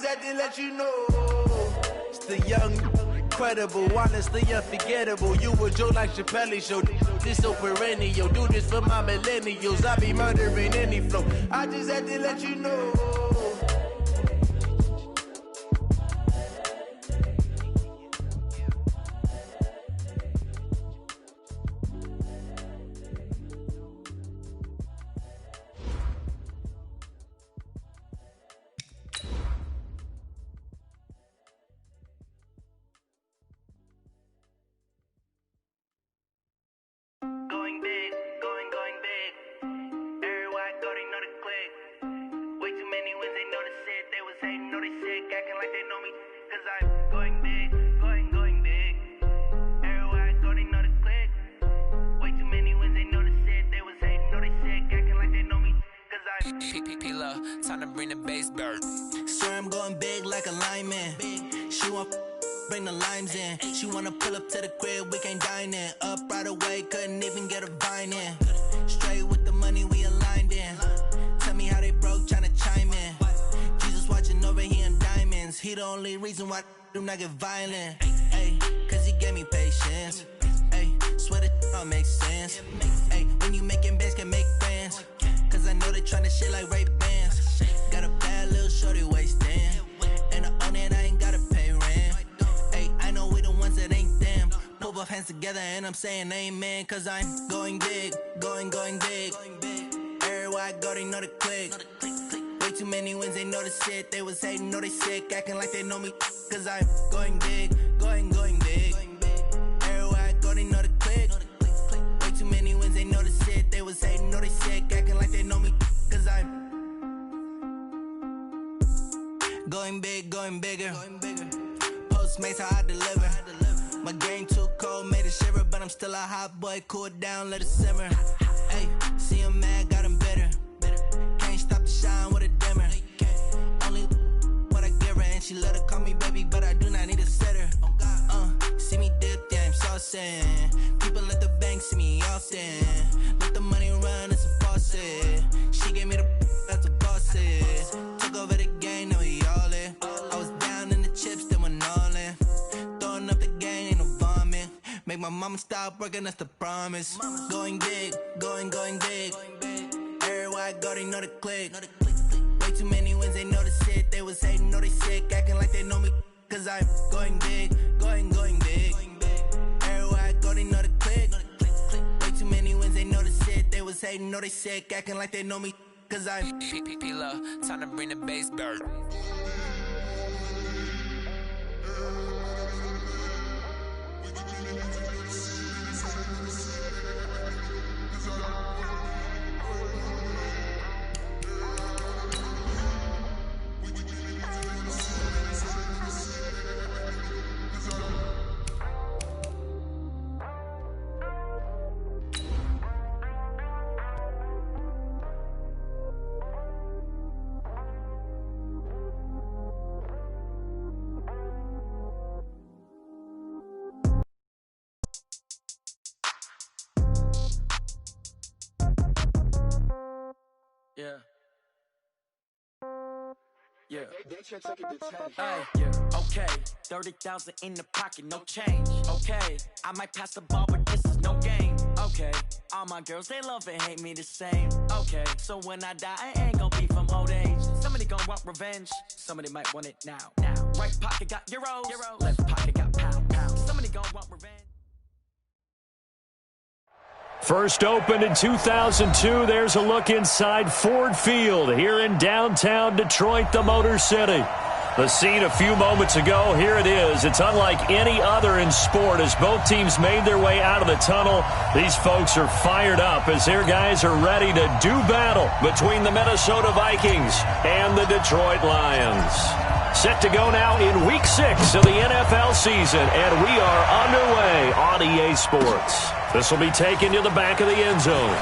had to let you know. It's the young, incredible, honestly unforgettable. You a joke like Chappelle Show. This so perennial. Do this for my millennials. I be murdering any flow. I just had to let you know. Time to bring the bass bird. Sir, I'm going big like a lineman. She want bring the limes in. She wanna pull up to the crib, we can't dine in. Up right away, couldn't even get a vine in. Straight with the money we aligned in. Tell me how they broke, tryna chime in. Jesus watching over here in diamonds. He the only reason why I do not get violent. Ay, cause he gave me patience. Ay, swear that all makes sense. Ay, when you making bands can make friends. Cause I know they tryna shit like Ray-Bans. Got a bad little shorty wasting. And I own it, I ain't gotta pay rent. Ay, I know we the ones that ain't them. Put both hands together and I'm saying amen. Cause I'm going big, going big. Everywhere I go, they know the click. Way too many wins, they know the shit. They was hating, know they sick, acting like they know me. Cause I'm going big, going big. Everywhere I go, they know the click. Way too many wins, they know the shit. They was hating, know they sick, acting like they know me. Cause I'm going big, going bigger. Postmates how I deliver. My game too cold, made it shiver. But I'm still a hot boy, cool it down, let it simmer. Hey, see him mad, got him bitter. Can't stop the shine with a dimmer. Only what I give her, and she let her call me baby, but I do not need a sitter. See me dip, yeah, I'm saucing. People at the bank see me often. Let the money run, it's a faucet. She gave me the that's a bosses. Took over the game, now we all in. I was down in the chips, then went all in. Throwing up the game, ain't no vomit. Make my mama stop working, that's the promise. Going big, going big. Everywhere I go, they know the click. Way too many wins, they know the shit. They was hating, know they sick, acting like they know me. Cause I'm going big, going big. Everywhere I go, they know the click. Way too many wins, they know the shit. They was hating, know they sick, acting like they know me. Cause I'm P-P-P-Love, time to bring the bass bird. Yeah. Hey, yeah. Okay, 30,000 in the pocket, no change. Okay, I might pass the ball, but this is no game. Okay, all my girls, they love and hate me the same. Okay, so when I die, I ain't gon' be from old age. Somebody gon' want revenge, somebody might want it now. Right pocket got euros, left pocket got pound. Somebody gon' want revenge. First opened in 2002, there's a look inside Ford Field here in downtown Detroit, the Motor City. The scene a few moments ago, here it is. It's unlike any other in sport as both teams made their way out of the tunnel. These folks are fired up as their guys are ready to do battle between the Minnesota Vikings and the Detroit Lions. Set to go now in Week 6 of the NFL season, and we are underway on EA Sports. This will be taken to the back of the end zone.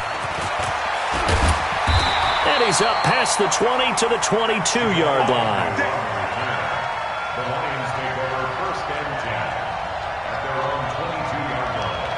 And he's up past the 20 to the 22-yard line. The Lions take over first and 10 at their own 22-yard line.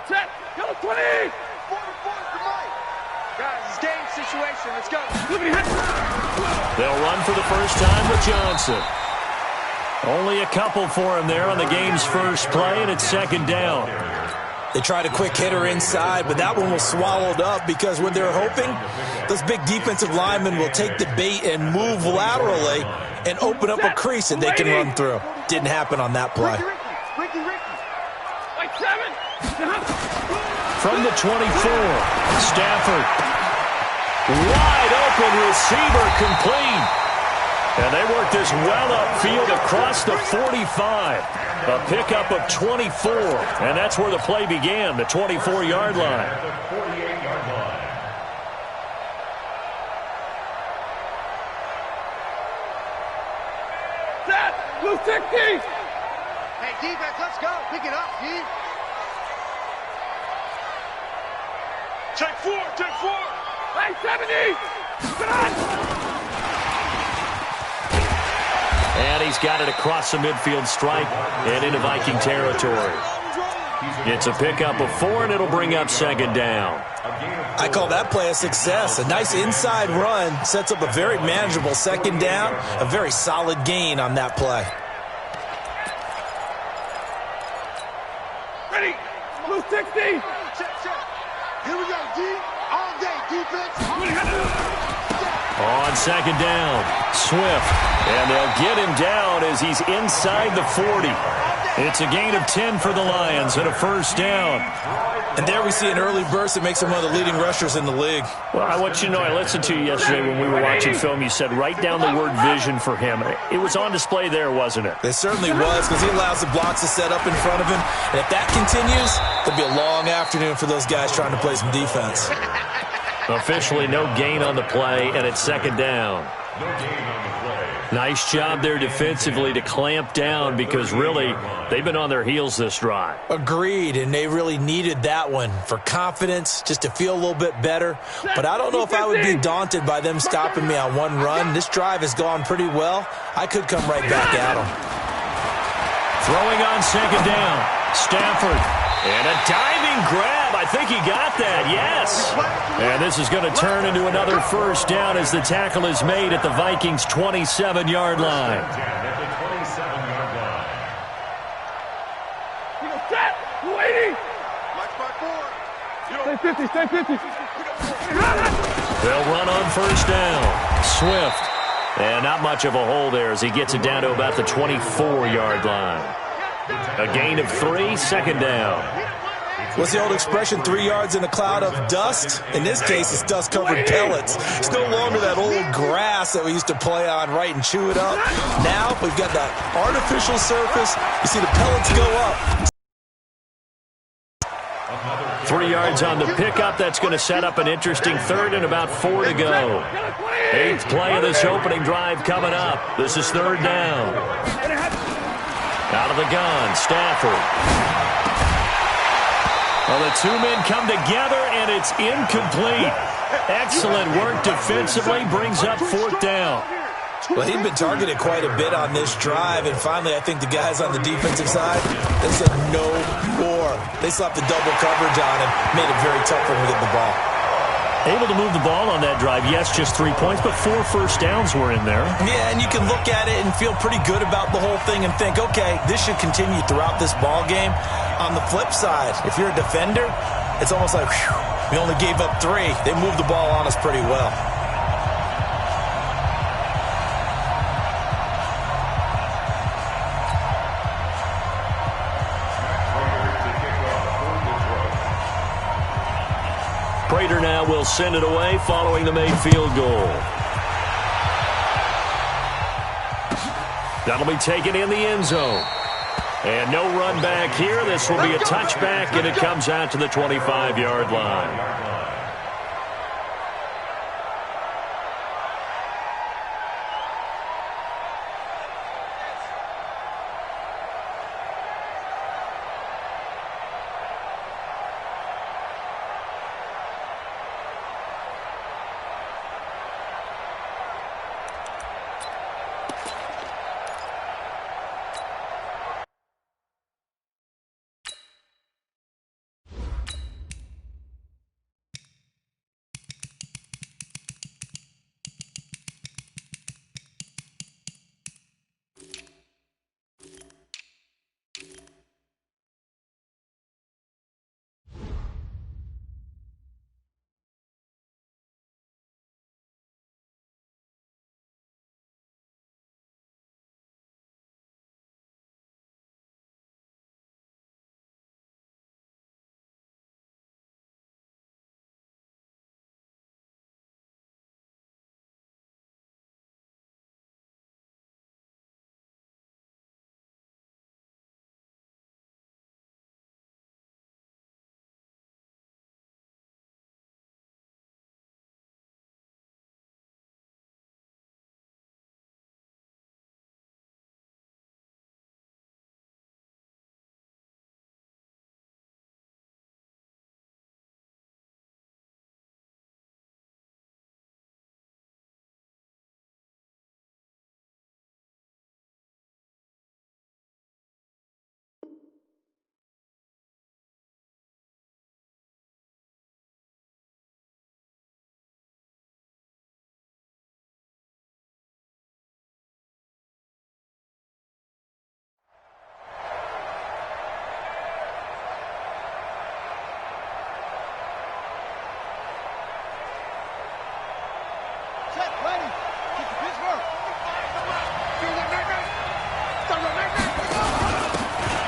Set. Yellow 20. Guys, it's game situation. Let's go. They'll run for the first time with Johnson. Only a couple for him there on the game's first play, and it's second down. They tried a quick hitter inside, but that one was swallowed up because what they're hoping, those big defensive linemen will take the bait and move laterally and open up a crease that they can run through. Didn't happen on that play. From the 24, Stafford. Wide open receiver complete. And they work this well upfield across the 45. A pickup of 24. And that's where the play began, the 24-yard line. The 48-yard line. Set. Blue 60. Hey, defense, let's go. Pick it up, D. Take four. Hey, 70. Come on. And he's got it across the midfield stripe and into Viking territory. It's a pickup of 4, and it'll bring up second down. I call that play a success. A nice inside run sets up a very manageable second down, a very solid gain on that play. Ready. Blue 60. Set. Here we go, D. All day, defense. On second down, Swift. And they'll get him down as he's inside the 40. It's a gain of 10 for the Lions and a first down. And there we see an early burst that makes him one of the leading rushers in the league. Well, I want you to know, I listened to you yesterday when we were watching film. You said write down the word vision for him. It was on display there, wasn't it? It certainly was, because he allows the blocks to set up in front of him. And if that continues, there'll be a long afternoon for those guys trying to play some defense. Officially no gain on the play, and it's second down. No gain on the play. Nice job there defensively to clamp down, because really they've been on their heels this drive. Agreed, and they really needed that one for confidence, just to feel a little bit better. But I don't know if I would be daunted by them stopping me on one run. This drive has gone pretty well. I could come right back at them. Throwing on second down, Stafford. And a diving grab. I think he got that, yes. And this is going to turn into another first down as the tackle is made at the Vikings' 27-yard line. At the 27-yard line. Set. 280. Stay 50. They'll run on first down. Swift. And not much of a hole there as he gets it down to about the 24-yard line. A gain of 3, second down. What's the old expression, 3 yards in a cloud of dust? In this case, it's dust-covered pellets. It's no longer that old grass that we used to play on, right, and chew it up. Now we've got that artificial surface. You see the pellets go up. 3 yards on the pickup. That's going to set up an interesting third and about 4 to go. 8th play of this opening drive coming up. This is third down. Out of the gun, Stafford. Well, the two men come together, and it's incomplete. Excellent work defensively, brings up fourth down. Well, he'd been targeted quite a bit on this drive, and finally I think the guys on the defensive side, they said no more. They slapped the double coverage on him, made it very tough for him to get the ball. Able to move the ball on that drive. Yes, just 3 points, but 4 first downs were in there. Yeah, and you can look at it and feel pretty good about the whole thing and think, okay, this should continue throughout this ball game. On the flip side, if you're a defender, it's almost like, whew, we only gave up 3. They moved the ball on us pretty well. Prater now will send it away following the made field goal. That'll be taken in the end zone. And no run back here. This will be a touchback, and it comes out to the 25-yard line.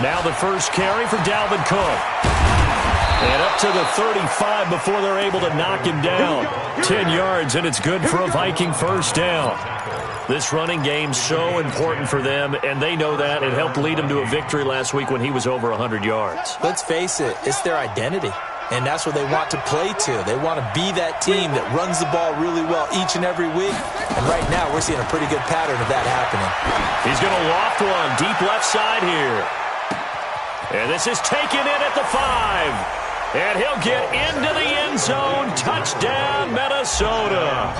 Now the first carry for Dalvin Cook. And up to the 35 before they're able to knock him down. 10 yards, and it's good for a Viking first down. This running game's so important for them, and they know that. It helped lead them to a victory last week when he was over 100 yards. Let's face it, it's their identity, and that's what they want to play to. They want to be that team that runs the ball really well each and every week, and right now we're seeing a pretty good pattern of that happening. He's going to loft one deep left side here. And this is taken in at the 5. And he'll get into the end zone. Touchdown, Minnesota.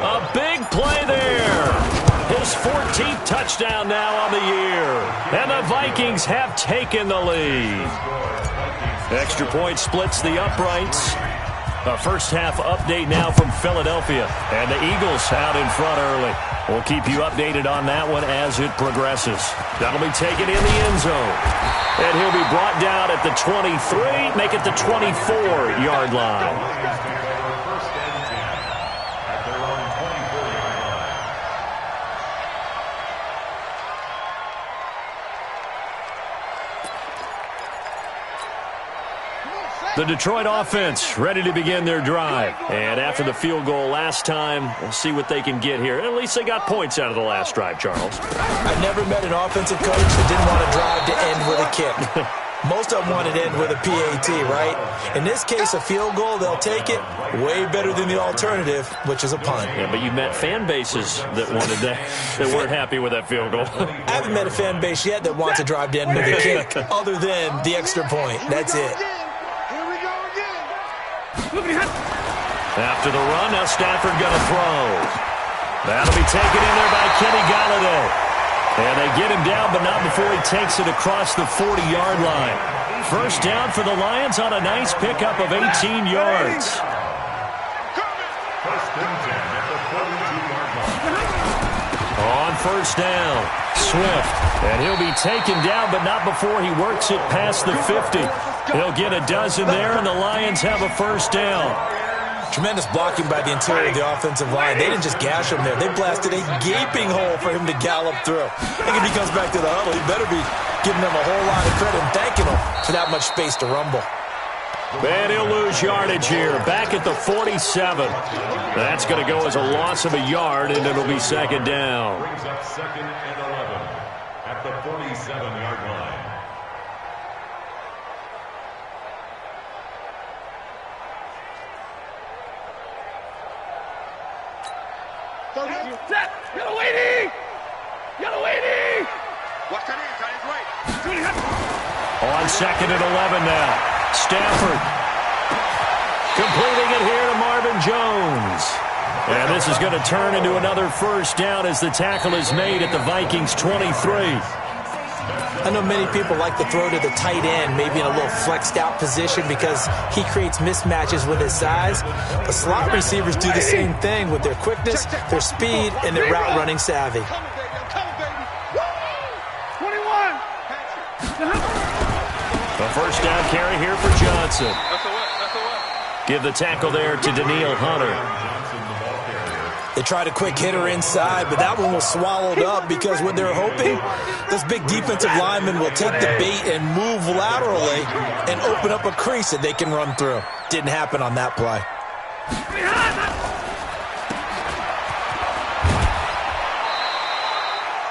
A big play there. His 14th touchdown now on the year. And the Vikings have taken the lead. Extra point splits the uprights. A first-half update now from Philadelphia. And the Eagles out in front early. We'll keep you updated on that one as it progresses. That'll be taken in the end zone. And he'll be brought down at the 23, make it the 24-yard line. The Detroit offense ready to begin their drive. And after the field goal last time, we'll see what they can get here. At least they got points out of the last drive, Charles. I've never met an offensive coach that didn't want to drive to end with a kick. Most of them wanted to end with a PAT, right? In this case, a field goal, they'll take it. Way better than the alternative, which is a punt. Yeah, but you met fan bases that wanted that, that weren't happy with that field goal. I haven't met a fan base yet that wants to drive to end with a kick, other than the extra point. That's it. After the run, now Stafford going to throw. That'll be taken in there by Kenny Golladay. And they get him down, but not before he takes it across the 40-yard line. First down for the Lions on a nice pickup of 18 yards. On first down, Swift. And he'll be taken down, but not before he works it past the 50. He'll get a dozen there, and the Lions have a first down. Tremendous blocking by the interior of the offensive line. They didn't just gash him there. They blasted a gaping hole for him to gallop through. I think if he comes back to the huddle, he better be giving them a whole lot of credit and thanking them for that much space to rumble. And he'll lose yardage here. Back at the 47. That's going to go as a loss of a yard, and it'll be second down. Brings up second and 11 at the 47-yard line. Set! Yellow lady! Yellow lady! Watch that in, got his right. On second and 11 now. Stafford completing it here to Marvin Jones. And this is going to turn into another first down as the tackle is made at the Vikings 23. I know many people like to throw to the tight end, maybe in a little flexed out position because he creates mismatches with his size. But slot receivers do the same thing with their quickness, their speed, and their route running savvy. 21! The first down carry here for Johnson. Give the tackle there to Danielle Hunter. They tried a quick hitter inside, but that one was swallowed up because what they're hoping, those big defensive linemen will take the bait and move laterally and open up a crease that they can run through. Didn't happen on that play.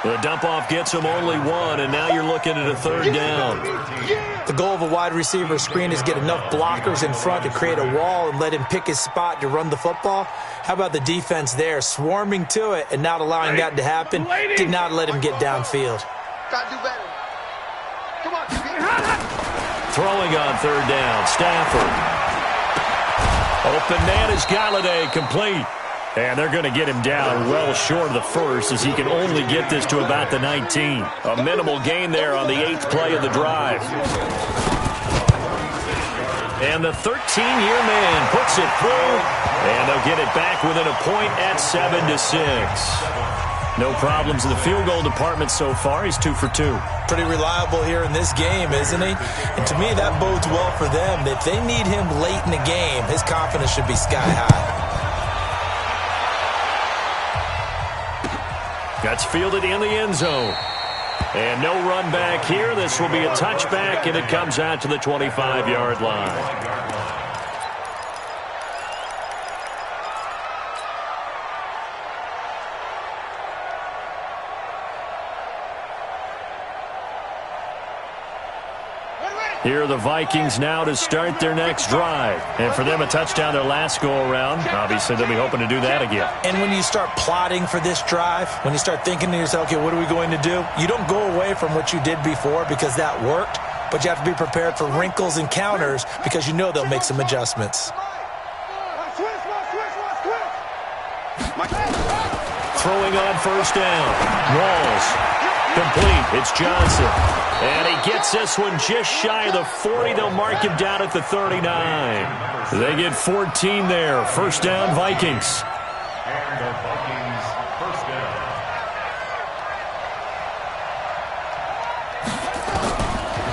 The dump-off gets him only one, and now you're looking at a third down. The goal of a wide receiver screen is get enough blockers in front to create a wall and let him pick his spot to run the football. How about the defense there, swarming to it and not allowing that to happen? Did not let him get downfield. Gotta do better. Come on, Throwing on third down, Stafford. Open man is Golladay, complete. And they're going to get him down well short of the first as he can only get this to about the 19. A minimal gain there on the 8th play of the drive. And the 13-year man puts it through, and they'll get it back within a point at 7-6. No problems in the field goal department so far. He's 2 for 2. Pretty reliable here in this game, isn't he? And to me, that bodes well for them. If they need him late in the game, his confidence should be sky high. That's fielded in the end zone. And no run back here. This will be a touchback, and it comes out to the 25-yard line. Here are the Vikings now to start their next drive. And for them, a touchdown their last go-around. Obviously, they'll be hoping to do that again. And when you start plotting for this drive, when you start thinking to yourself, okay, what are we going to do? You don't go away from what you did before because that worked, but you have to be prepared for wrinkles and counters because you know they'll make some adjustments. Throwing on first down. Walls. Complete. It's Johnson. And he gets this one just shy of the 40. They'll mark him down at the 39. They get 14 there. First down, Vikings. And the Vikings first down.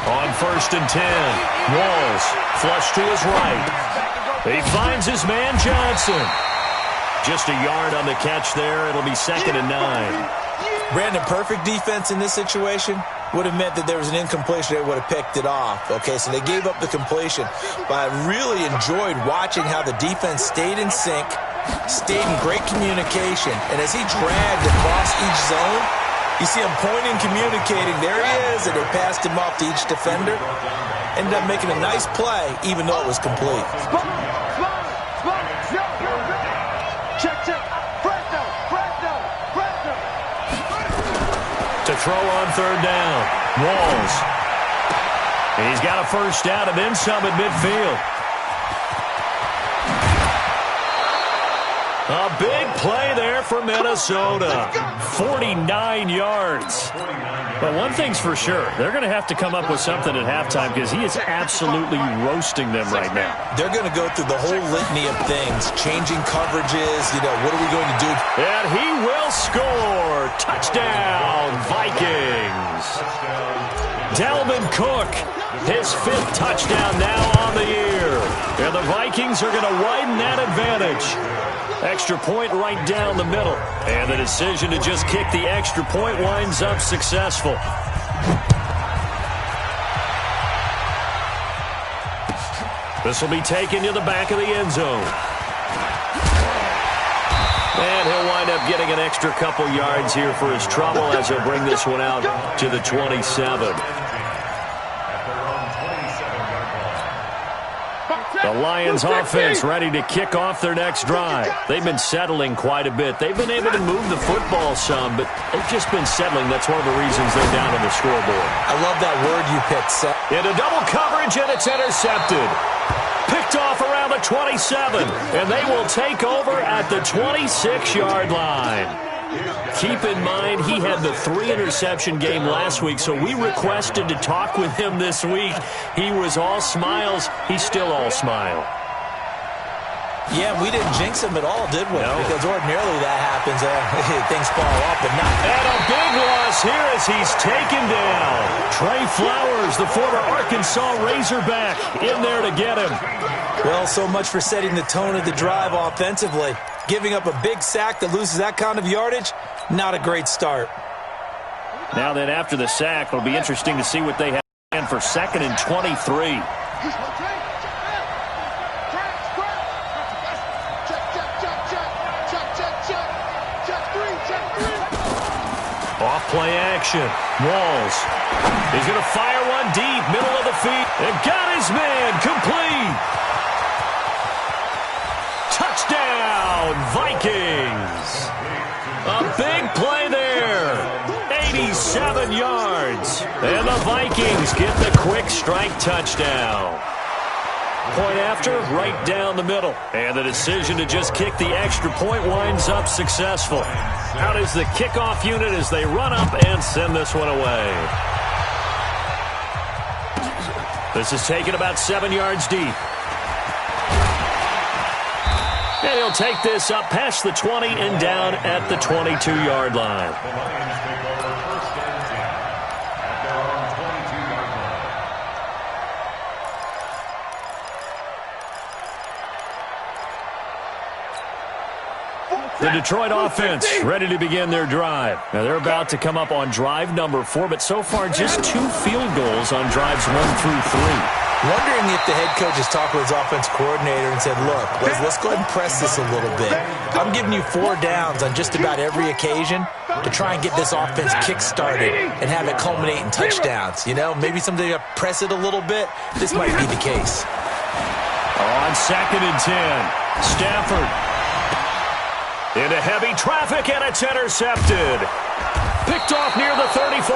On first and 10. Walls. Flush to his right. He finds his man Johnson. Just a yard on the catch there. It'll be 2nd and 9. Brandon, perfect defense in this situation would have meant that there was an incompletion. They would have picked it off. Okay, so they gave up the completion. But I really enjoyed watching how the defense stayed in sync, stayed in great communication. And as he dragged across each zone, you see him pointing, communicating. There he is, and they passed him off to each defender. Ended up making a nice play, even though it was complete. To throw on third down. Walls. He's got a first down and then some at midfield. A big play there for Minnesota. 49 yards. But one thing's for sure, they're going to have to come up with something at halftime because he is absolutely roasting them right now. They're going to go through the whole litany of things, changing coverages, what are we going to do? And he will score. Touchdown, Vikings. Dalvin Cook, his 5th touchdown now on the year. And the Vikings are going to widen that advantage. Extra point right down the middle. And the decision to just kick the extra point winds up successful. This will be taken to the back of the end zone. And he'll wind up getting an extra couple yards here for his trouble as he'll bring this one out to the 27. The Lions offense ready to kick off their next drive. They've been settling quite a bit. They've been able to move the football some, but they've just been settling. That's one of the reasons they're down on the scoreboard. I love that word you picked, Seth. Into double coverage, and it's intercepted. Picked off around the 27, and they will take over at the 26-yard line. Keep in mind, he had the 3-interception game last week, so we requested to talk with him this week. He was all smiles. He's still all smile. Yeah, we didn't jinx him at all, did we? No. Because ordinarily that happens. Things fall off, but not. And a big loss here as he's taken down. Trey Flowers, the former Arkansas Razorback, in there to get him. Well, so much for setting the tone of the drive offensively. Giving up a big sack that loses that kind of yardage, not a great start. Now then, after the sack, it'll be interesting to see what they have planned for 2nd and 23. Off play action. Walls. He's going to fire one deep, middle of the feet, and got his man complete. Touchdown, Vikings. A big play there. 87 yards. And the Vikings get the quick strike touchdown. Point after, right down the middle. And the decision to just kick the extra point winds up successful. Out is the kickoff unit as they run up and send this one away. This is taken about 7 yards deep. And he'll take this up past the 20 and down at the 22-yard line. The Lions take over first and 10 at their own 22-yard line. The Detroit offense ready to begin their drive. Now, they're about to come up on drive number 4, but so far just 2 field goals on drives 1 through 3. Wondering if the head coach has talked with his offense coordinator and said, look, let's go ahead and press this a little bit. I'm giving you 4 downs on just about every occasion to try and get this offense kick-started and have it culminate in touchdowns. You know, maybe something to press it a little bit. This might be the case. On 2nd and 10, Stafford into heavy traffic, and it's intercepted. Picked off near the 34,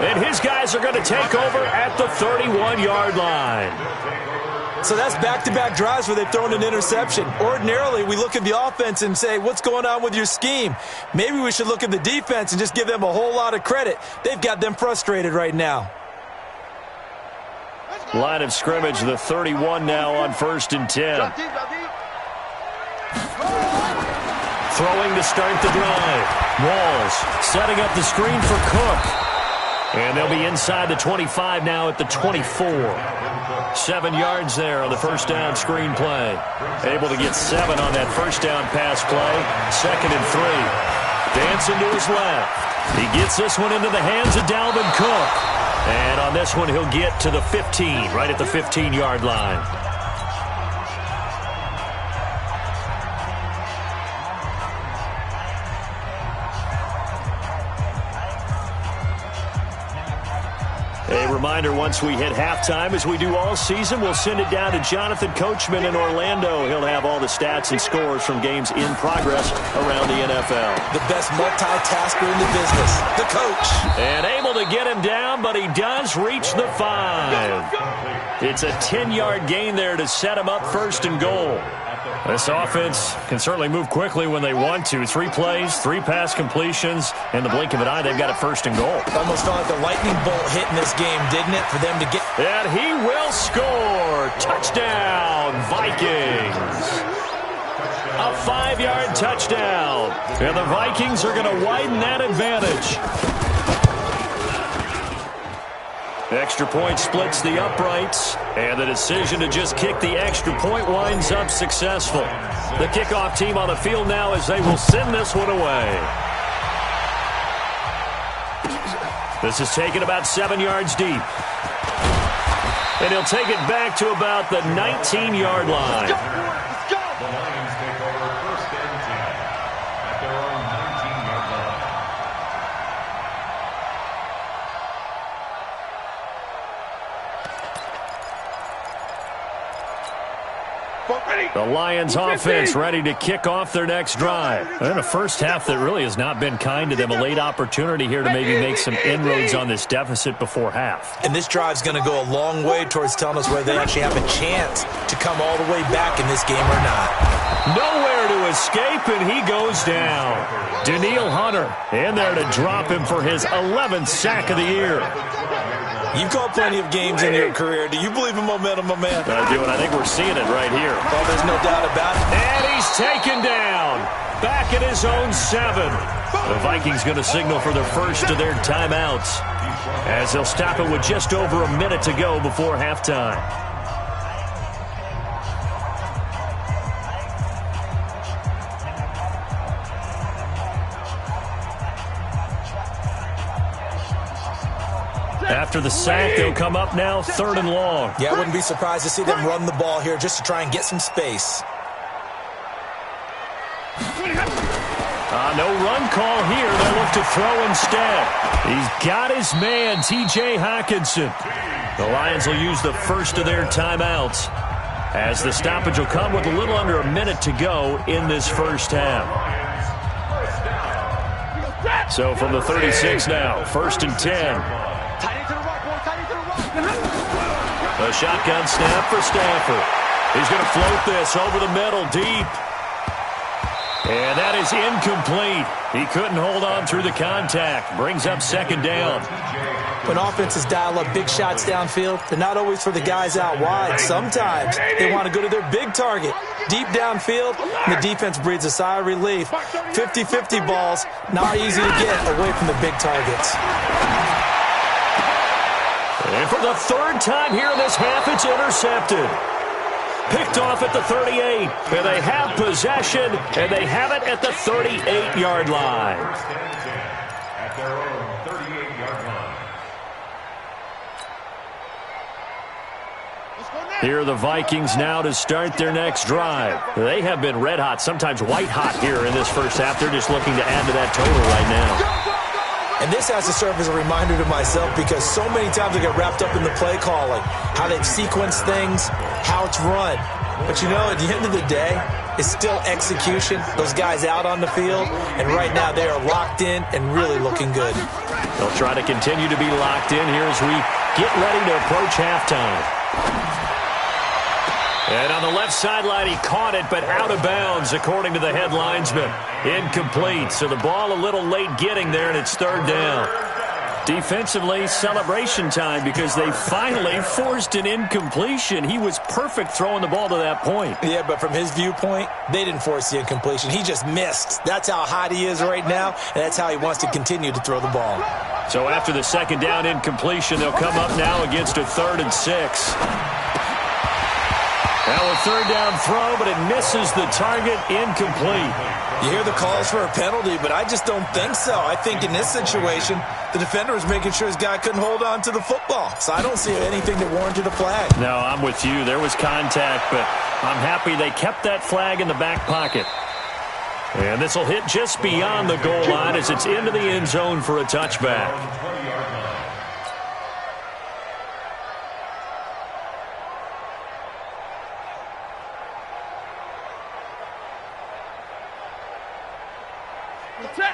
and his guys are going to take over at the 31-yard line. So that's back-to-back drives where they've thrown an interception. Ordinarily, we look at the offense and say, what's going on with your scheme? Maybe we should look at the defense and just give them a whole lot of credit. They've got them frustrated right now. Line of scrimmage, the 31 now on 1st and 10. Throwing to start the drive. Walls setting up the screen for Cook. And they'll be inside the 25 now at the 24. 7 yards there on the first down screen play. Able to get 7 on that first down pass play. 2nd and 3. Dancing to his left. He gets this one into the hands of Dalvin Cook. And on this one, he'll get to the 15, right at the 15-yard line. A reminder, once we hit halftime, as we do all season, we'll send it down to Jonathan Coachman in Orlando. He'll have all the stats and scores from games in progress around the NFL. The best multitasker in the business, the coach. And able to get him down, but he does reach the 5. It's a 10-yard gain there to set him up 1st and goal. This offense can certainly move quickly when they want to. 3 plays, 3 pass completions. In the blink of an eye, they've got it 1st and goal. Almost felt like the lightning bolt hit in this game, didn't it, for them to get... And he will score. Touchdown, Vikings. A 5-yard touchdown. And the Vikings are going to widen that advantage. Extra point splits the uprights, and the decision to just kick the extra point winds up successful. The kickoff team on the field now as they will send this one away. This is taken about 7 yards deep. And he'll take it back to about the 19-yard line. The Lions take over 1st and 10 at their own 19-yard line. The Lions offense ready to kick off their next drive. And a first half that really has not been kind to them. A late opportunity here to maybe make some inroads on this deficit before half. And this drive's going to go a long way towards telling us whether they actually have a chance to come all the way back in this game or not. Nowhere to escape, and he goes down. Danielle Hunter in there to drop him for his 11th sack of the year. You've called plenty of games in your career. Do you believe in momentum, my man? I do, and I think we're seeing it right here. Well, there's no doubt about it. And he's taken down. Back at his own 7. The Vikings going to signal for the first of their timeouts, as they'll stop it with just over a minute to go before halftime. After the sack, they'll come up now 3rd and long. Yeah, I wouldn't be surprised to see them run the ball here just to try and get some space. No run call here. They'll look to throw instead. He's got his man, T.J. Hockenson. The Lions will use the first of their timeouts, as the stoppage will come with a little under a minute to go in this first half. So from the 36 now, 1st and 10. A shotgun snap for Stafford. He's going to float this over the middle deep. And that is incomplete. He couldn't hold on through the contact. Brings up 2nd down. When offenses dial up big shots downfield, they're not always for the guys out wide. Sometimes they want to go to their big target, deep downfield, and the defense breathes a sigh of relief. 50-50 balls, not easy to get away from the big targets. And for the 3rd time here in this half, it's intercepted. Picked off at the 38. And they have possession, and they have it at the 38-yard line. At their own 38-yard line. Here are the Vikings now to start their next drive. They have been red hot, sometimes white hot here in this first half. They're just looking to add to that total right now. And this has to serve as a reminder to myself because so many times I get wrapped up in the play calling, how they've sequenced things, how it's run. But you know, at the end of the day, it's still execution. Those guys out on the field, and right now they are locked in and really looking good. They'll try to continue to be locked in here as we get ready to approach halftime. And on the left sideline, he caught it, but out of bounds, according to the head linesman. Incomplete, so the ball a little late getting there, and it's third down. Defensively, celebration time because they finally forced an incompletion. He was perfect throwing the ball to that point. Yeah, but from his viewpoint, they didn't force the incompletion. He just missed. That's how hot he is right now, and that's how he wants to continue to throw the ball. So after the second down incompletion, they'll come up now against a 3rd and 6. Now a third down throw, but it misses the target, incomplete. You hear the calls for a penalty, but I just don't think so. I think in this situation, the defender was making sure his guy couldn't hold on to the football. So I don't see anything that warranted a flag. No, I'm with you. There was contact, but I'm happy they kept that flag in the back pocket. And this will hit just beyond the goal line as it's into the end zone for a touchback.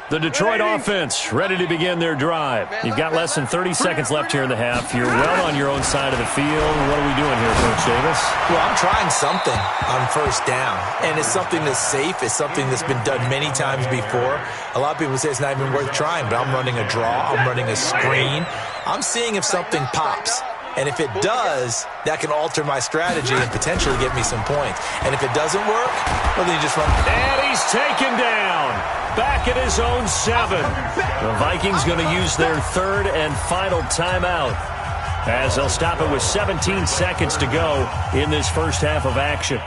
The Detroit offense ready to begin their drive. You've got less than 30 seconds left here in the half. You're well on your own side of the field. What are we doing here, Coach Davis? Well, I'm trying something on first down, and it's something that's safe. It's something that's been done many times before. A lot of people say it's not even worth trying, but I'm running a draw. I'm running a screen. I'm seeing if something pops. And if it does, that can alter my strategy and potentially get me some points. And if it doesn't work, well, then you just run. And he's taken down. Back at his own 7. The Vikings going to use their 3rd and final timeout as they'll stop it with 17 seconds to go in this first half of action.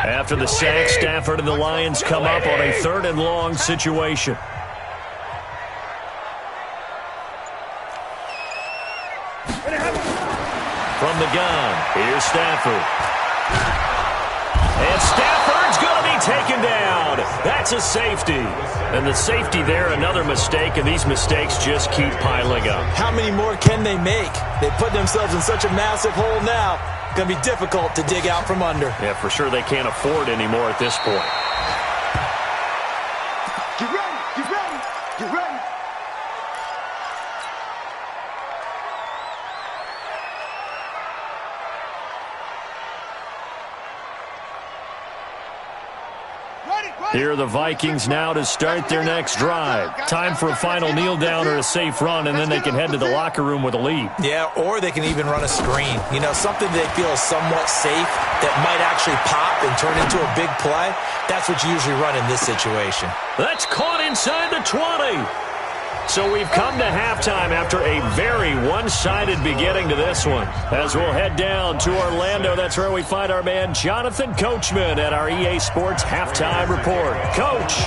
After the sack, Stafford and the Lions come up on a 3rd and long situation. From the gun, here's Stafford. And Stafford's going to be taken down. That's a safety. And the safety there, another mistake, and these mistakes just keep piling up. How many more can they make? They put themselves in such a massive hole now. Going to be difficult to dig out from under. Yeah, for sure they can't afford anymore at this point. Get ready, get ready, get ready. Here are the Vikings now to start their next drive. Time for a final kneel down or a safe run, and then they can head to the locker room with a lead. Yeah, or they can even run a screen. You know, something they feel is somewhat safe that might actually pop and turn into a big play. That's what you usually run in this situation. That's caught inside the 20. So we've come to halftime after a very one-sided beginning to this one. As we'll head down to Orlando, that's where we find our man Jonathan Coachman at our EA Sports Halftime Report. Coach,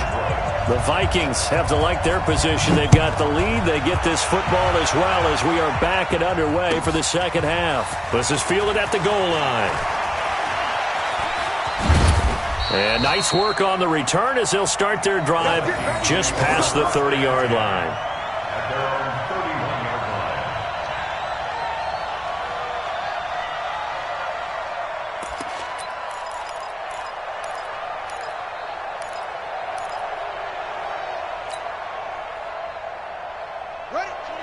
the Vikings have to like their position. They've got the lead. They get this football as well as we are back and underway for the second half. This is fielded at the goal line. And nice work on the return as they'll start their drive just past the 30-yard line. At their own 31-yard line.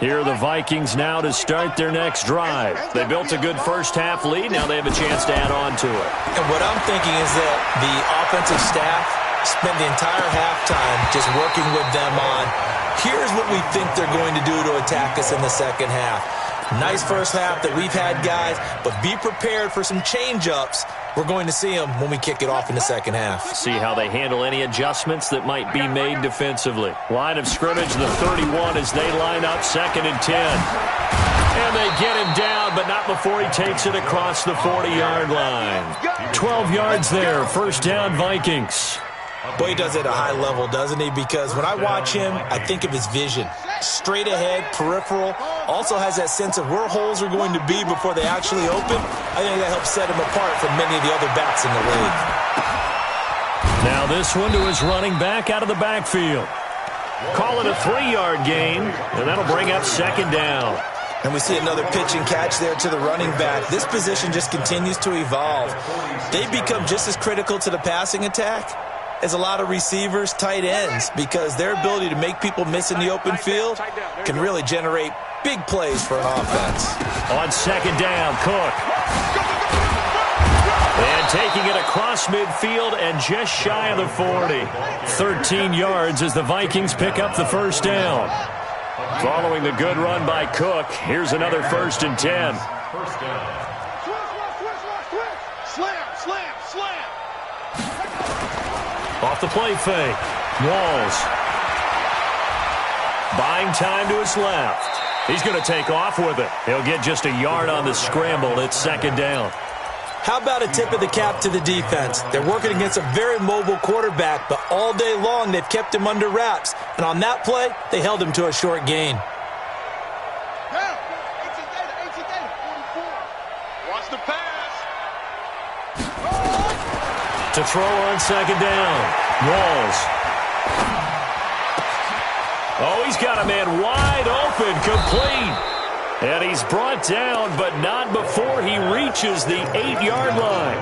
Here are the Vikings now to start their next drive. They built a good first-half lead. Now they have a chance to add on to it. And what I'm thinking is that the offensive staff spent the entire halftime just working with them on, here's what we think they're going to do to attack us in the second half. Nice first half that we've had, guys, but be prepared for some change-ups. We're going to see them when we kick it off in the second half. See how they handle any adjustments that might be made defensively. Line of scrimmage, the 31 as they line up 2nd and 10. And they get him down, but not before he takes it across the 40-yard line. 12 yards there, first down Vikings. Boy, he does it at a high level, doesn't he? Because when I watch him, I think of his vision. Straight ahead, peripheral, also has that sense of where holes are going to be before they actually open. I think that helps set him apart from many of the other backs in the league. Now this one to his running back out of the backfield. Call it a 3-yard gain, and that'll bring up 2nd down. And we see another pitch and catch there to the running back. This position just continues to evolve. They become just as critical to the passing attack as a lot of receivers, tight ends, because their ability to make people miss in the open field can really generate big plays for an offense. On 2nd down, Cook. And taking it across midfield and just shy of the 40. 13 yards as the Vikings pick up the first down. Following the good run by Cook, here's another 1st and 10. First down. Slam. Off the play fake. Walls. Buying time to his left. He's going to take off with it. He'll get just a yard on the scramble. It's 2nd down. How about a tip of the cap to the defense? They're working against a very mobile quarterback, but all day long they've kept him under wraps. And on that play, they held him to a short gain. Watch the pass. To throw on 2nd down. Walls. Oh, he's got a man wide open, complete. And he's brought down, but not before he reaches the 8-yard line.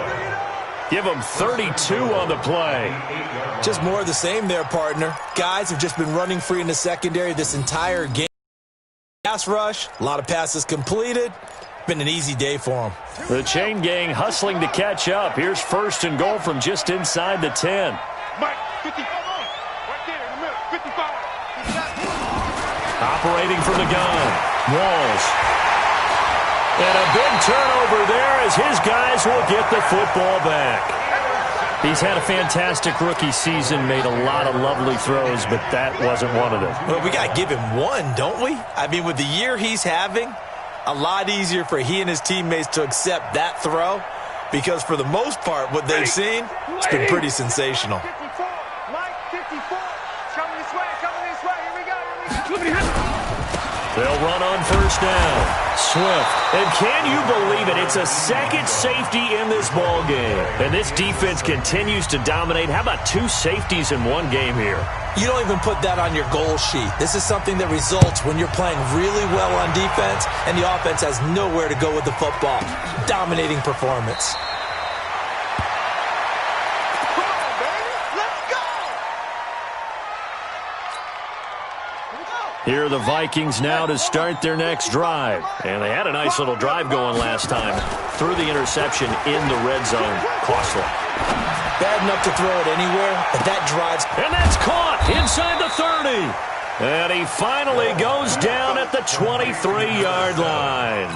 Give him 32 on the play. Just more of the same there, partner. Guys have just been running free in the secondary this entire game. Pass rush, a lot of passes completed. Been an easy day for him. The chain gang hustling to catch up. Here's 1st and goal from just inside the 10. Mike, 55. Right there in the middle, 55. Operating from the gun. Walls. And a big turnover there as his guys will get the football back. He's had a fantastic rookie season, made a lot of lovely throws, but that wasn't one of them. Well, we got to give him one, don't we? I mean, with the year he's having, a lot easier for he and his teammates to accept that throw because for the most part, what they've seen, it's been pretty sensational. 54. Mike, 54. Coming this way. Here we go. They'll run on 1st down. Swift. And can you believe it? It's a second safety in this ball game. And this defense continues to dominate. How about 2 safeties in one game here? You don't even put that on your goal sheet. This is something that results when you're playing really well on defense and the offense has nowhere to go with the football. Dominating performance. Here are the Vikings now to start their next drive. And they had a nice little drive going last time. Threw the interception in the red zone. Costly. Bad enough to throw it anywhere, but that drives. And that's caught inside the 30. And he finally goes down at the 23-yard line.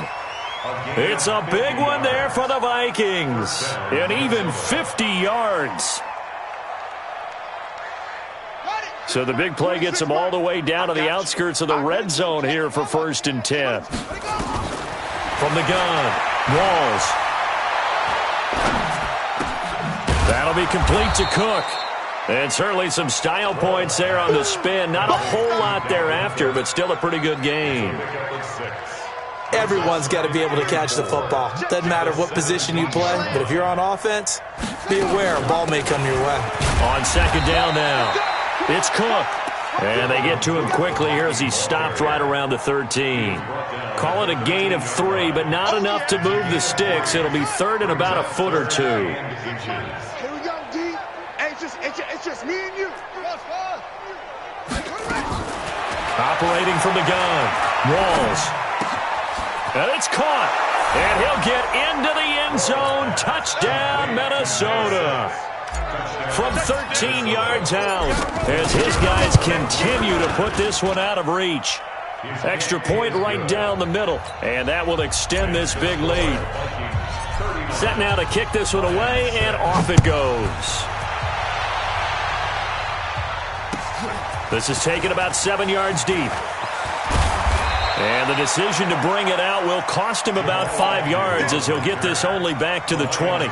It's a big one there for the Vikings. And even 50 yards. So the big play gets them all the way down to the outskirts of the red zone here for 1st and 10. From the gun, Walls. That'll be complete to Cook. And certainly some style points there on the spin. Not a whole lot thereafter, but still a pretty good game. Everyone's got to be able to catch the football. Doesn't matter what position you play, but if you're on offense, be aware a ball may come your way. On 2nd down now. It's Cook. And they get to him quickly here as he stopped right around the 13. Call it a gain of 3, but not enough to move the sticks. It'll be 3rd and about a foot or 2. Here we go, D. Hey, it's just me and you. Operating from the gun. Walls. And it's caught. And he'll get into the end zone. Touchdown, Minnesota. From 13 yards out as his guys continue to put this one out of reach. Extra point right down the middle, and that will extend this big lead. Set now to kick this one away, and off it goes. This is taken about 7 yards deep. And the decision to bring it out will cost him about 5 yards as he'll get this only back to the 20.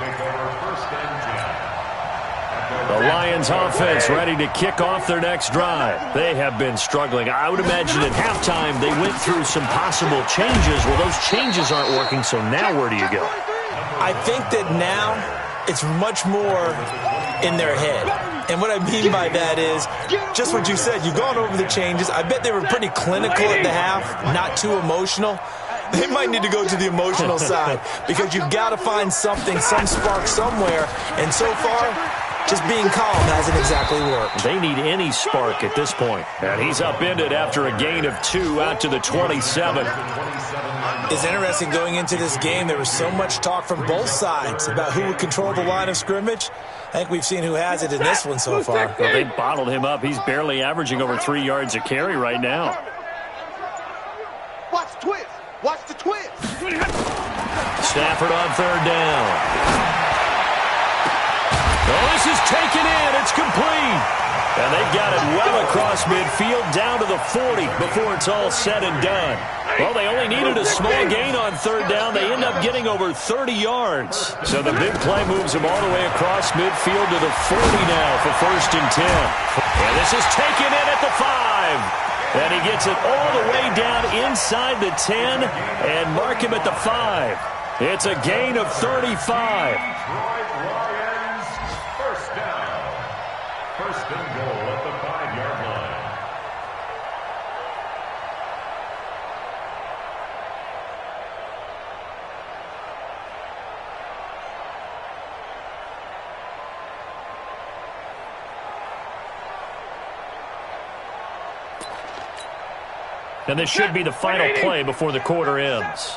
The Lions offense ready to kick off their next drive. They have been struggling. I would imagine at halftime they went through some possible changes. Well, those changes aren't working, so now where do you go? I think that now it's much more in their head. And what I mean by that is just what you said. You've gone over the changes. I bet they were pretty clinical at the half, not too emotional. They might need to go to the emotional side because you've got to find something, some spark somewhere. And so far, just being calm hasn't exactly worked. They need any spark at this point. And he's upended after a gain of 2 out to the 27. It's interesting going into this game. There was so much talk from both sides about who would control the line of scrimmage. I think we've seen who has it in this one so far. Well, they bottled him up. He's barely averaging over 3 yards a carry right now. Watch the twist. Watch the twist. Stafford on third down. Oh, this is taken in. It's complete. And they've got it well across midfield down to the 40 before it's all said and done. Well, they only needed a small gain on third down. They end up getting over 30 yards. So the big play moves them all the way across midfield to the 40 now for 1st and 10. And this is taken in at the 5. And he gets it all the way down inside the 10 and mark him at the 5. It's a gain of 35. First down. First and goal at the 5-yard line. And this should be the final play before the quarter ends.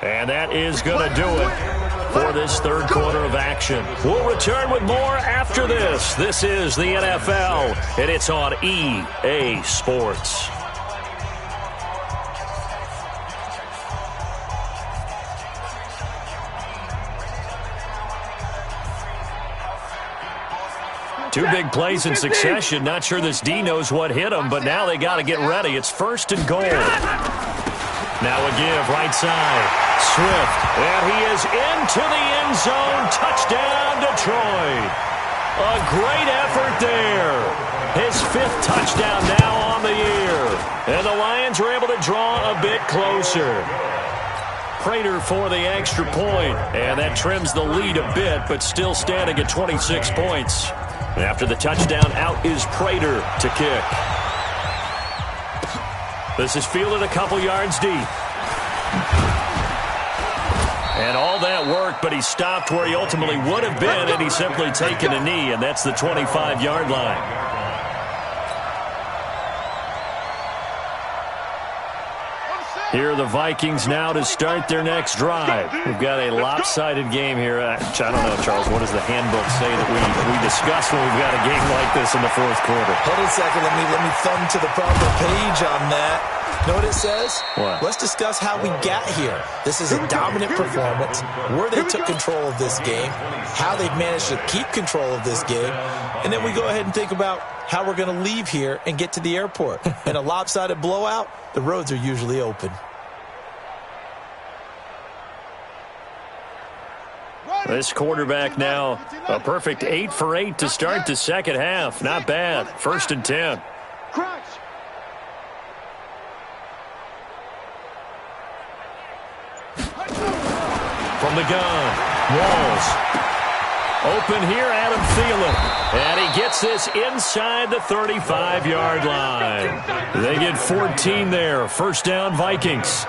And that is going to do it for this third quarter of action. We'll return with more after this. This is the NFL, and it's on EA Sports. Two big plays in succession. Not sure this D knows what hit him, but now they got to get ready. It's 1st and goal. Now a give, right side. Swift, and he is into the end zone. Touchdown, Detroit. A great effort there. His 5th touchdown now on the year. And the Lions are able to draw a bit closer. Prater for the extra point, and that trims the lead a bit, but still standing at 26 points. After the touchdown, out is Prater to kick. This is fielded a couple yards deep. And all that work, but he stopped where he ultimately would have been, and he's simply taken a knee, and that's the 25-yard line. Here are the Vikings now to start their next drive. We've got a lopsided game here. I don't know, Charles, what does the handbook say that we discuss when we've got a game like this in the fourth quarter? Hold on a second. Let me thumb to the proper page on that. Know what it says? What? Let's discuss how we got here. This is a dominant performance, where they took control of this game, how they've managed to keep control of this game, and then we go ahead and think about how we're going to leave here and get to the airport. In a lopsided blowout, the roads are usually open. This quarterback now, a perfect 8 for 8 to start the second half. Not bad. 1st and 10. From the gun, Walls. Open here, Adam Thielen. And he gets this inside the 35-yard line. They get 14 there. 1st down, Vikings.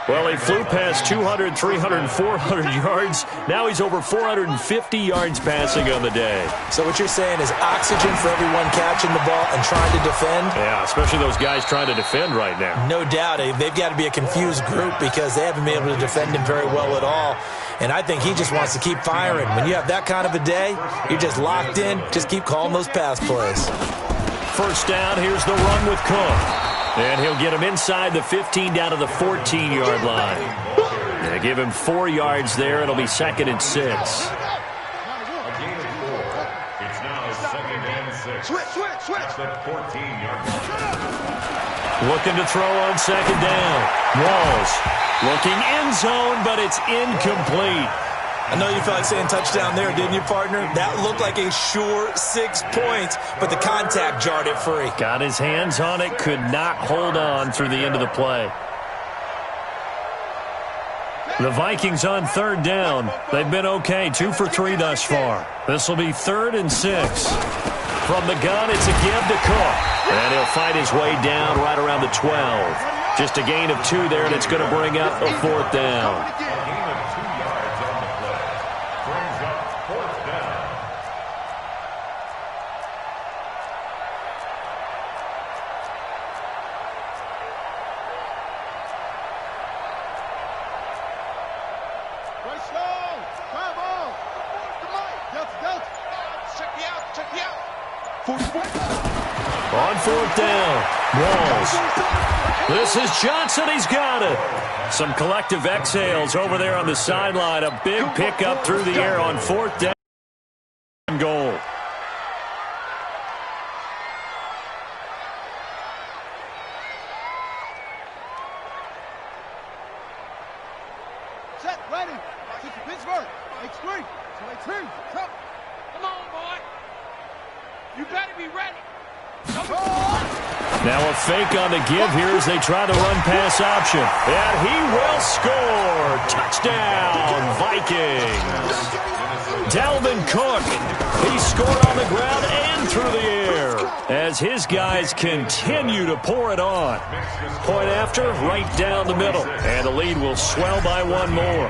Well, he flew past 200, 300, 400 yards. Now he's over 450 yards passing on the day. So what you're saying is oxygen for everyone catching the ball and trying to defend? Yeah, especially those guys trying to defend right now. No doubt. They've got to be a confused group because they haven't been able to defend him very well at all. And I think he just wants to keep firing. When you have that kind of a day, you're just locked in. Just keep calling those pass plays. first down. Here's the run with Cook. And he'll get him inside the 15 down to the 14-yard line. They give him 4 yards there. It'll be 2nd and 6. A gain of 4. It's now 2nd and 6. Switch. At the 14-yard line. Looking to throw on 2nd down. Walls looking end zone, but it's incomplete. I know you felt like saying touchdown there, didn't you, partner? That looked like a sure 6 points, but the contact jarred it free. Got his hands on it, could not hold on through the end of the play. The Vikings on 3rd down. They've been okay, 2 for 3 thus far. This will be 3rd and 6. From the gun, it's a give to Cook. And he'll fight his way down right around the 12. Just a gain of 2 there, and it's going to bring up a 4th down. On 4th down, Walls. This is Johnson. He's got it. Some collective exhales over there on the sideline. A big pickup through the air on 4th down. Goal. Set, ready. Pittsburgh. X3. X3. Come on, boy. You better be ready. Now a fake on the give here as they try the run-pass option. And he will score. Touchdown, Vikings. Dalvin Cook. He scored on the ground and through the air as his guys continue to pour it on. Point after, right down the middle. And the lead will swell by 1 more.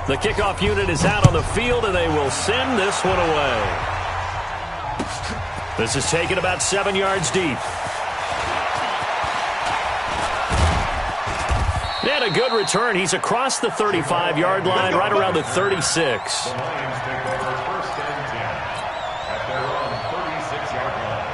The kickoff unit is out on the field, and they will send this one away. This is taken about 7 yards deep. And a good return. He's across the 35-yard line, right around the 36. The Lions take over 1st and 10 at their own 36-yard line.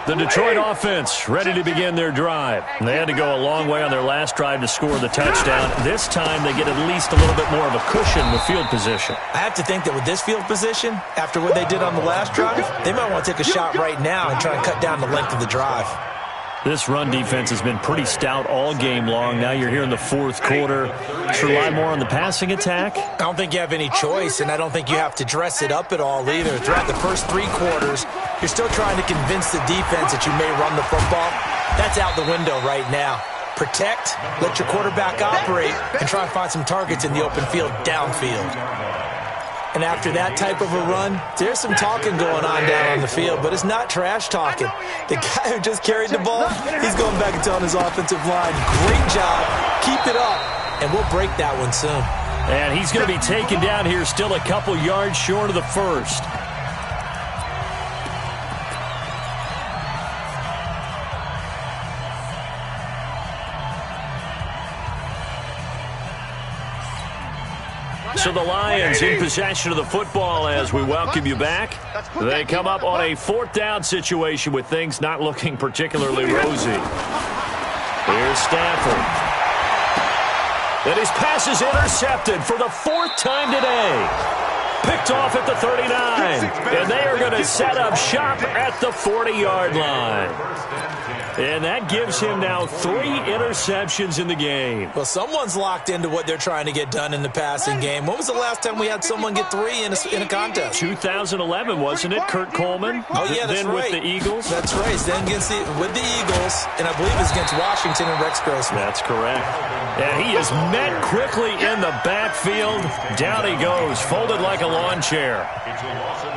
The Detroit offense ready to begin their drive. They had to go a long way on their last drive to score the touchdown. This time they get at least a little bit more of a cushion with field position. I have to think that with this field position, after what they did on the last drive, they might want to take a shot right now and try and cut down the length of the drive. This run defense has been pretty stout all game long. Now you're here in the 4th quarter. To rely more on the passing attack? I don't think you have any choice, and I don't think you have to dress it up at all either. Throughout the first 3 quarters, you're still trying to convince the defense that you may run the football. That's out the window right now. Protect, let your quarterback operate, and try and find some targets in the open field downfield. And after that type of a run, there's some talking going on down on the field, but it's not trash talking. The guy who just carried the ball, he's going back and telling his offensive line, great job, keep it up, and we'll break that one soon. And he's going to be taken down here, still a couple yards short of the first. So the Lions in possession of the football as we welcome you back. They come up on a 4th down situation with things not looking particularly rosy. Here's Stafford. And his pass is intercepted for the 4th time today. Picked off at the 39. And they are going to set up shop at the 40-yard line. And that gives him now 3 interceptions in the game. Well, someone's locked into what they're trying to get done in the passing game. When was the last time we had someone get 3 in a contest? 2011, wasn't it? Kurt Coleman? Oh, yeah, that's then right. With the Eagles? That's right. Then with the Eagles, and I believe it's against Washington and Rex Grossman. That's correct. And he is met quickly in the backfield. Down he goes, folded like a lawn chair.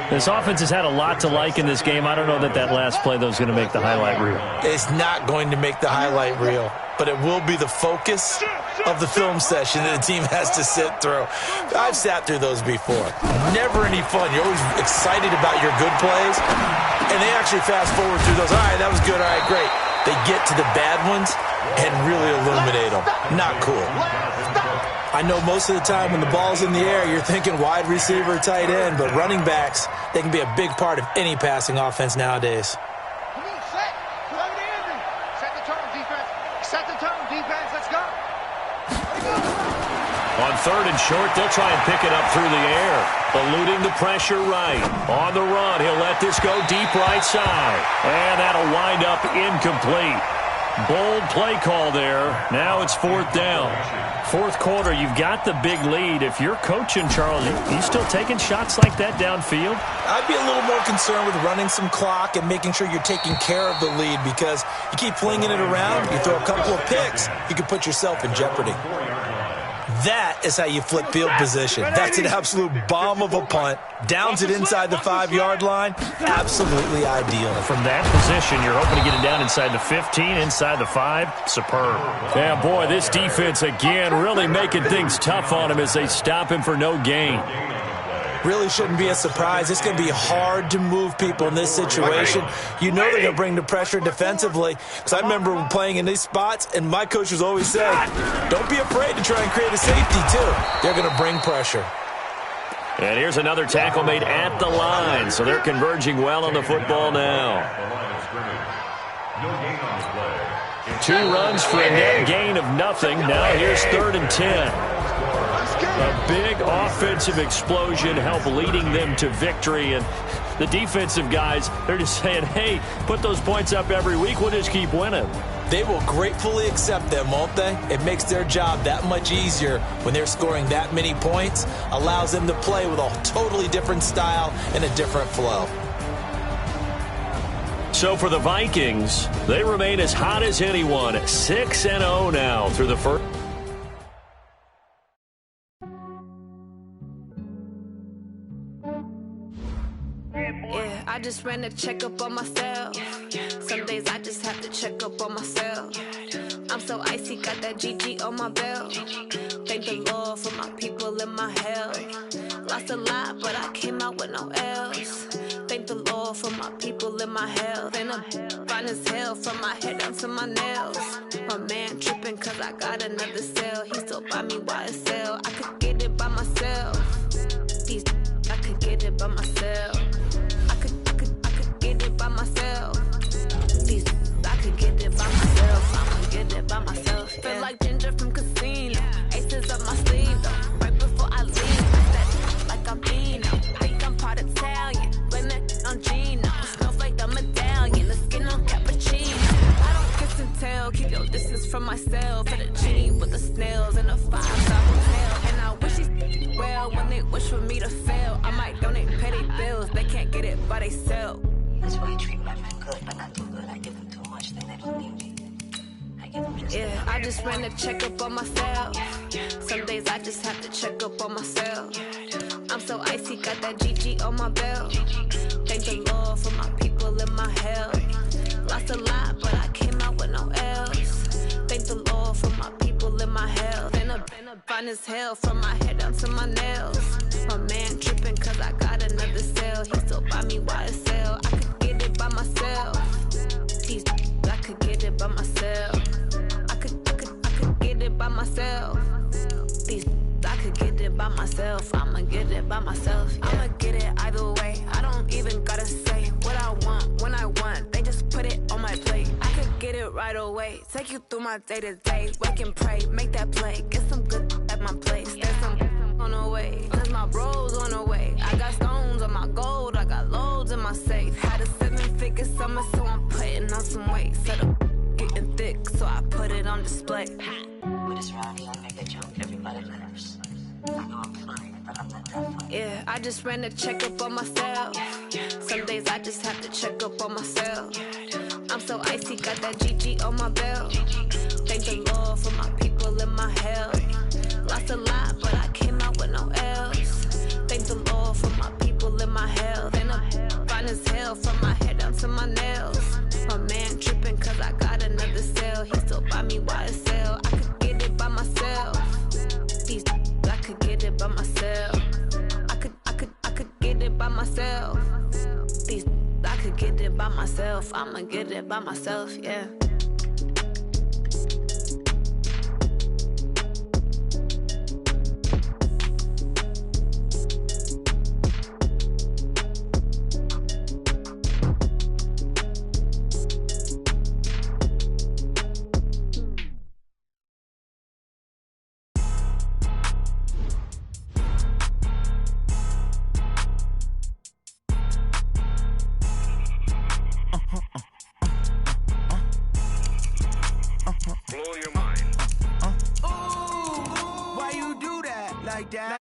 This offense has had a lot to like in this game. I don't know that last play, though, is going to make the highlight reel. It's not going to make the highlight reel, but it will be the focus of the film session that the team has to sit through. I've sat through those before. Never any fun. You're always excited about your good plays, and they actually fast forward through those. All right, that was good. All right, great. They get to the bad ones and really illuminate them. Not cool. I know most of the time when the ball's in the air, you're thinking wide receiver, tight end, but running backs, they can be a big part of any passing offense nowadays. On 3rd and short, they'll try and pick it up through the air. Eluding the pressure right. On the run, he'll let this go deep right side. And that'll wind up incomplete. Bold play call there. Now it's 4th down. 4th quarter, you've got the big lead. If you're coaching, Charles, you still taking shots like that downfield? I'd be a little more concerned with running some clock and making sure you're taking care of the lead, because you keep flinging it around, you throw a couple of picks, you can put yourself in jeopardy. That is how you flip field position. That's an absolute bomb of a punt. Downs it inside the 5-yard line. Absolutely ideal. From that position, you're hoping to get it down inside the 15, inside the 5. Superb. Yeah, boy, this defense again really making things tough on him as they stop him for no gain. Really shouldn't be a surprise. It's going to be hard to move people in this situation. You know they're going to bring the pressure defensively. Because I remember playing in these spots, and my coaches always said, don't be afraid to try and create a safety, too. They're going to bring pressure. And here's another tackle made at the line. So they're converging well on the football now. 2 runs for a net gain of nothing. Now here's 3rd and 10. A big offensive explosion helped leading them to victory. And the defensive guys, they're just saying, hey, put those points up every week. We'll just keep winning. They will gratefully accept them, won't they? It makes their job that much easier when they're scoring that many points. Allows them to play with a totally different style and a different flow. So for the Vikings, they remain as hot as anyone. 6-0 now through the first. I just ran a checkup on myself. Some days I just have to check up on myself. I'm so icy, got that GG on my belt. Thank the Lord for my people in my health. Lost a lot, but I came out with no L's. Thank the Lord for my people in my health. And I'm fine as hell from my head down to my nails. My man tripping cause I got another cell. He still buy me YSL. I could get it by myself. These I could get it by myself. By myself. These I could get it by myself. I'ma get it by myself. Yeah. Feel like Ginger from Casino. Aces up my sleeve though. Right before I leave, that like I'm Eno. Think I'm part Italian. Blame that on Gino. Snowflake the medallion. The skin on cappuccino. I don't kiss and tell. Keep your distance from myself. At a G with the snails and a 5-star hotel. And I wish these well when they wish for me to fail. I might donate petty bills. They can't get it by themselves. That's why I treat my friend good, but not too good. I give them too much, then they don't need me. I give them just yeah, I just ran a checkup on myself. Some days I just have to check up on myself. I'm so icy, got that GG on my belt. Thank the Lord for my people in my health. Lost a lot, but I came out with no L's. Thank the Lord for my people in my health. And I'm fine as hell from my head down to my nails. My man tripping cause I got another cell. He still buy me YSL. I could get it by myself. These I could get it by myself. I could get it by myself. These I could get it by myself. I'ma get it by myself. Yeah. I'ma get it either way. I don't even gotta say what I want when I want. They just put it on my plate. I could get it right away. Take you through my day to day. Wake and pray, make that play. Get some good at my place. There's some on the way. Cause my bros on the way. I got stones on my gold. I got loads in my safe. Had a 7-figure summer, so I'm putting on some weight. Set up getting thick, so I put it on display. with this round, I make a joke, everybody laughs. I know I'm funny, but I'm not that funny. Yeah, I just ran a checkup on myself. Some days I just have to check up on myself. I'm so icy, got that GG on my belt. Thank the Lord for my people in my health. Lost a lot, but I came out with no L's. Thank the Lord for my people in my health. And I'm fine as hell from my head down to my nails. My man tripping cause I got another cell. He still buy me YSL. I could get it by myself. These I could get it by myself. I could get it by myself. These I could get it by myself. I'ma get it by myself, yeah. like that.